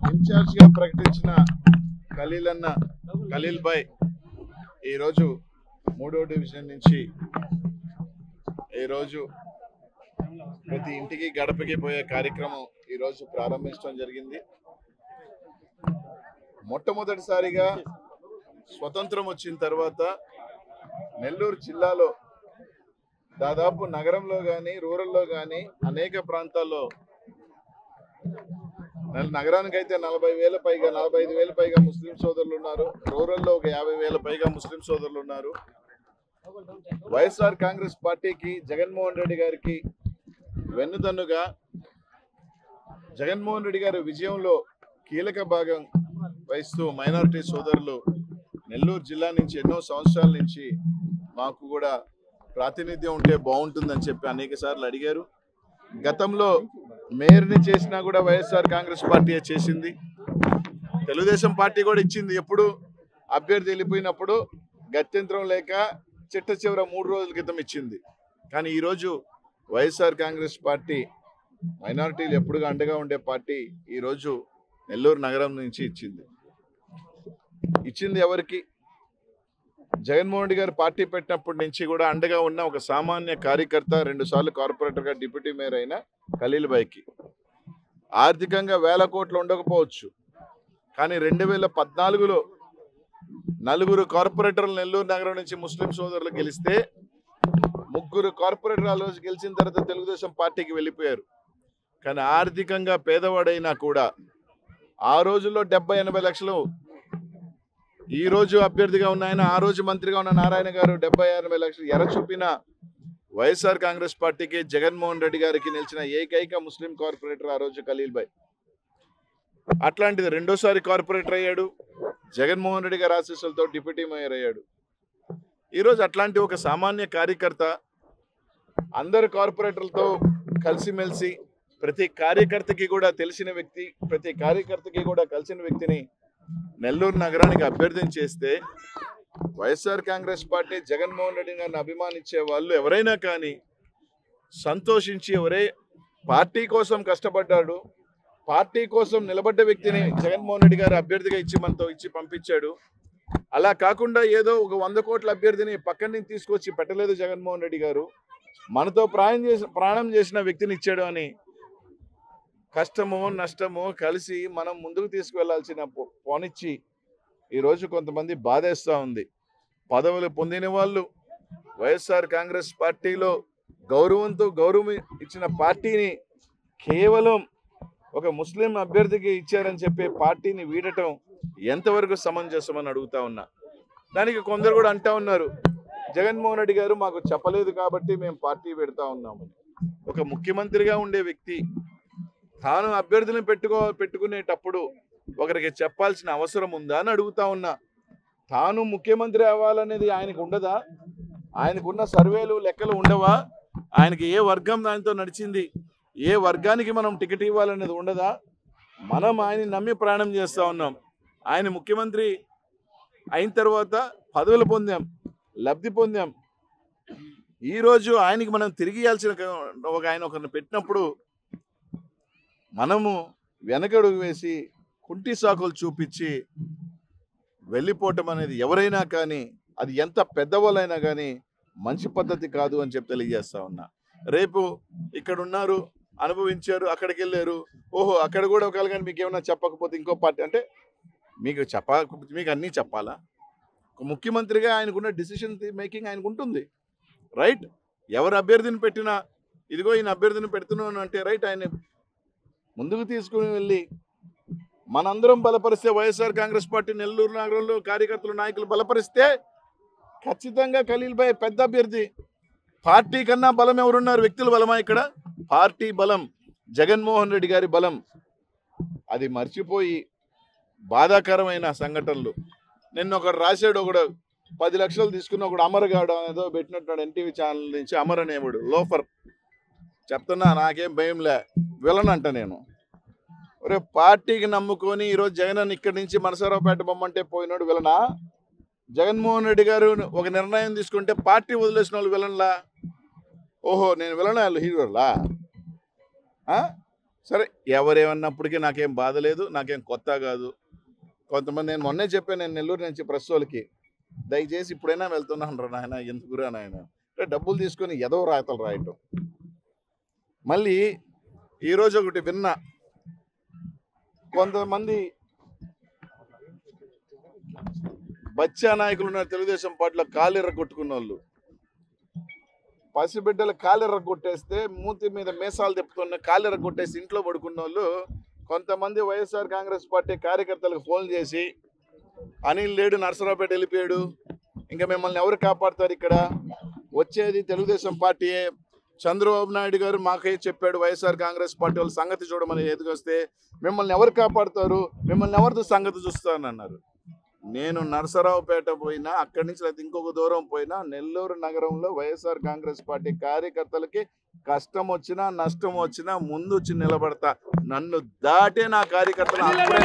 Incharge గా ప్రకటించిన ఖలీల్ భాయ్ ఈరోజు 3వ డివిజన్ నుంచి ఈరోజు ప్రతి ఇంటికి గడపకి పోయే కార్యక్రమం ఈరోజు ప్రారంభించడం జరిగింది. మొట్టమొదటిసారిగా స్వతంత్రం వచ్చిన తర్వాత నెల్లూరు జిల్లాలో దాదాపు నగరంలో కానీ రూరల్లో కానీ అనేక ప్రాంతాల్లో నగరానికైతే 40,000 పైగా 45,000 పైగా ముస్లిం సోదరులు ఉన్నారు. రూరల్లో ఒక 50,000 పైగా ముస్లిం సోదరులు ఉన్నారు. వైఎస్ఆర్ కాంగ్రెస్ పార్టీకి జగన్మోహన్ రెడ్డి గారికి వెన్నుదన్నుగా జగన్మోహన్ రెడ్డి గారి విజయంలో కీలక భాగం వహిస్తూ మైనారిటీ సోదరులు నెల్లూరు జిల్లా నుంచి ఎన్నో సంవత్సరాల నుంచి మాకు కూడా ప్రాతినిధ్యం ఉంటే బాగుంటుందని చెప్పి అనేక సార్లు అడిగారు. గతంలో మేయర్ని చేసినా కూడా వైఎస్ఆర్ కాంగ్రెస్ పార్టీ చేసింది. తెలుగుదేశం పార్టీ కూడా ఇచ్చింది. ఎప్పుడు అభ్యర్థి వెళ్ళిపోయినప్పుడు గత్యంతరం లేక చిట్ట చివర 3 రోజుల క్రితం ఇచ్చింది. కానీ ఈరోజు వైఎస్ఆర్ కాంగ్రెస్ పార్టీ మైనారిటీలు ఎప్పుడుగా అండగా ఉండే పార్టీ ఈరోజు నెల్లూరు నగరం నుంచి ఇచ్చింది ఎవరికి? జగన్మోహన్ రెడ్డి గారు పార్టీ పెట్టినప్పటి నుంచి కూడా అండగా ఉన్న ఒక సామాన్య కార్యకర్త, 2 సార్లు కార్పొరేటర్గా డిప్యూటీ మేయర్ అయిన ఖలీల్ భాయ్కి. ఆర్థికంగా 1000 కోట్లు ఉండకపోవచ్చు, కానీ 2014లో 4 కార్పొరేటర్లు నెల్లూరు నగరం నుంచి ముస్లిం సోదరులు గెలిస్తే 3 కార్పొరేటర్లు ఆ రోజు గెలిచిన తర్వాత తెలుగుదేశం పార్టీకి వెళ్ళిపోయారు. కానీ ఆర్థికంగా పేదవాడైనా కూడా ఆ రోజుల్లో 70-80 లక్షలు, ఈ రోజు అభ్యర్థిగా ఉన్న ఆయన, ఆ రోజు మంత్రిగా ఉన్న నారాయణ గారు 70-80 లక్షలు ఎర చూపిన వైఎస్ఆర్ కాంగ్రెస్ పార్టీకి జగన్మోహన్ రెడ్డి గారికి నిలిచిన ఏకైక ముస్లిం కార్పొరేటర్ ఆ రోజు ఖలీల్ భాయ్. అట్లాంటిది 2వ సారి కార్పొరేటర్ అయ్యాడు. జగన్మోహన్ రెడ్డి గారి ఆశీస్సులతో డిప్యూటీ మేయర్ అయ్యాడు. ఈరోజు అట్లాంటి ఒక సామాన్య కార్యకర్త అందరు కార్పొరేటర్లతో కలిసిమెలిసి ప్రతి కార్యకర్తకి కూడా తెలిసిన వ్యక్తి, ప్రతి కార్యకర్తకి కూడా కలిసిన వ్యక్తిని నెల్లూరు నగరానికి అభ్యర్థన చేస్తే వైఎస్ఆర్ కాంగ్రెస్ పార్టీ జగన్మోహన్ రెడ్డి గారిని అభిమానించే వాళ్ళు ఎవరైనా కానీ సంతోషించి, ఎవరే పార్టీ కోసం కష్టపడ్డాడు, పార్టీ కోసం నిలబడ్డ వ్యక్తిని జగన్మోహన్ రెడ్డి గారు అభ్యర్థిగా ఇచ్చి పంపించాడు. అలా కాకుండా ఏదో ఒక 100 కోట్ల అభ్యర్థిని పక్కన నుంచి తీసుకొచ్చి పెట్టలేదు జగన్మోహన్ రెడ్డి గారు, మనతో ప్రాణం చేసిన వ్యక్తిని ఇచ్చాడు అని కష్టమో నష్టమో కలిసి మనం ముందుకు తీసుకువెళ్లాల్సిన పోనిచ్చి ఈరోజు కొంతమంది బాధేస్తూ ఉంది. పదవులు పొందిన వాళ్ళు వైఎస్ఆర్ కాంగ్రెస్ పార్టీలో గౌరవం ఇచ్చిన పార్టీని కేవలం ఒక ముస్లిం అభ్యర్థికి ఇచ్చారని చెప్పే పార్టీని వీడటం ఎంతవరకు సమంజసమని అడుగుతా ఉన్నా. దానికి కొందరు కూడా అంటా ఉన్నారు, జగన్మోహన్ రెడ్డి గారు మాకు చెప్పలేదు కాబట్టి మేము పార్టీ పెడతా ఉన్నాము. ఒక ముఖ్యమంత్రిగా ఉండే వ్యక్తి తాను అభ్యర్థులను పెట్టుకునేటప్పుడు ఒకరికి చెప్పాల్సిన అవసరం ఉందా అని అడుగుతా ఉన్నా. తాను ముఖ్యమంత్రి అవ్వాలనేది ఆయనకు ఉండదా? ఆయనకున్న సర్వేలు లెక్కలు ఉండవా? ఆయనకి ఏ వర్గం దానితో నడిచింది, ఏ వర్గానికి మనం టికెట్ ఇవ్వాలనేది ఉండదా? మనం ఆయన నమ్మి ప్రయాణం చేస్తూ ఉన్నాం. ఆయన ముఖ్యమంత్రి అయిన తర్వాత పదవులు పొందాం, లబ్ధి పొందాం. ఈరోజు ఆయనకి మనం తిరిగి ఇవ్వాల్సిన ఆయన ఒకరిని పెట్టినప్పుడు మనము వెనకడుగు వేసి కుంటి సాకులు చూపించి వెళ్ళిపోవటం అనేది ఎవరైనా కానీ, అది ఎంత పెద్దవాళ్ళైనా కానీ మంచి పద్ధతి కాదు అని చెప్పి తెలియజేస్తా ఉన్నా. రేపు ఇక్కడ ఉన్నారు, అనుభవించారు, అక్కడికి వెళ్ళారు, ఓహో అక్కడ కూడా ఒకవేళ కానీ మీకు ఏమైనా చెప్పకపోతే ఇంకో పార్టీ అంటే మీకు అన్నీ చెప్పాలా? ముఖ్యమంత్రిగా ఆయనకున్న డిసిషన్ మేకింగ్ ఆయనకు ఉంటుంది, రైట్? ఎవరు అభ్యర్థిని పెట్టినా ఇదిగో ఈయన అభ్యర్థిని పెడుతున్నాను అంటే రైట్, ఆయన ముందుకు తీసుకుని వెళ్ళి మనందరం బలపరిస్తే, వైఎస్ఆర్ కాంగ్రెస్ పార్టీ నెల్లూరు నగరంలో కార్యకర్తలు నాయకులు బలపరిస్తే ఖచ్చితంగా ఖలీల్ భాయ్ పెద్ద అభ్యర్థి. పార్టీ కన్నా బలం ఎవరున్నారు? వ్యక్తుల బలమా ఇక్కడ? పార్టీ బలం, జగన్మోహన్ రెడ్డి గారి బలం. అది మర్చిపోయి బాధాకరమైన సంఘటనలు. నిన్న ఒకడు రాశాడు, ఒకడు 10 లక్షలు తీసుకున్న ఒకడు అమర్ గాడు ఏదో పెట్టినట్టున్నాడు ఎన్టీవీ ఛానల్ నుంచి. అమర్ అనేవాడు లోఫర్. చెప్తున్నా, నాకేం భయంలే, విలనంట నేను. ఒరే పార్టీకి నమ్ముకొని ఈరోజు జగన్ ఇక్కడి నుంచి మనసరావుపేట బొమ్మంటే పోయినాడు విలనా? జగన్మోహన్ రెడ్డి గారు ఒక నిర్ణయం తీసుకుంటే పార్టీ వదిలేసిన వాళ్ళు విలన్లా? ఓహో నేను విలనా, వాళ్ళు హీరోలా? సరే ఎవరేమన్నప్పటికీ నాకేం బాధ లేదు, నాకేం కొత్త కాదు. కొంతమంది నేను మొన్నే చెప్పాను, నేను నెల్లూరు నుంచి ప్రెస్ వాళ్ళకి, దయచేసి ఇప్పుడైనా వెళ్తున్నాను రా నాయన, ఎందుకురా నాయన అంటే డబ్బులు తీసుకొని ఏదో రాతలు రాయటం. మళ్ళీ ఈరోజు ఒకటి విన్నా, కొంతమంది బచ్చా నాయకులు ఉన్నారు తెలుగుదేశం పార్టీలో, కాలిర్ర కొట్టుకున్న వాళ్ళు, పసిబిడ్డలు కాలిర్ర కొట్టేస్తే మూతి మీద మీసాలు తిప్పుతున్న కాలిర్ర కొట్టేసి ఇంట్లో పడుకున్న వాళ్ళు కొంతమంది వైఎస్ఆర్ కాంగ్రెస్ పార్టీ కార్యకర్తలకు ఫోన్ చేసి, అనిల్ లేడు, నర్సరావుపేట వెళ్ళిపోయాడు, ఇంకా మిమ్మల్ని ఎవరు కాపాడుతారు, ఇక్కడ వచ్చేది తెలుగుదేశం పార్టీయే, చంద్రబాబు నాయుడు గారు మాకే చెప్పాడు వైఎస్ఆర్ కాంగ్రెస్ పార్టీ వాళ్ళ సంగతి చూడమని ఎదుగొస్తే మిమ్మల్ని ఎవరు కాపాడుతారు, మిమ్మల్ని ఎవరితో సంగతి చూస్తానన్నారు. నేను నర్సరావుపేట పోయినా, అక్కడి నుంచి లేకపోతే ఇంకొక దూరం పోయినా, నెల్లూరు నగరంలో వైఎస్ఆర్ కాంగ్రెస్ పార్టీ కార్యకర్తలకి కష్టం వచ్చినా నష్టం వచ్చినా ముందు వచ్చి నిలబడతా. నన్ను దాటే నా కార్యకర్తలు అప్పుడే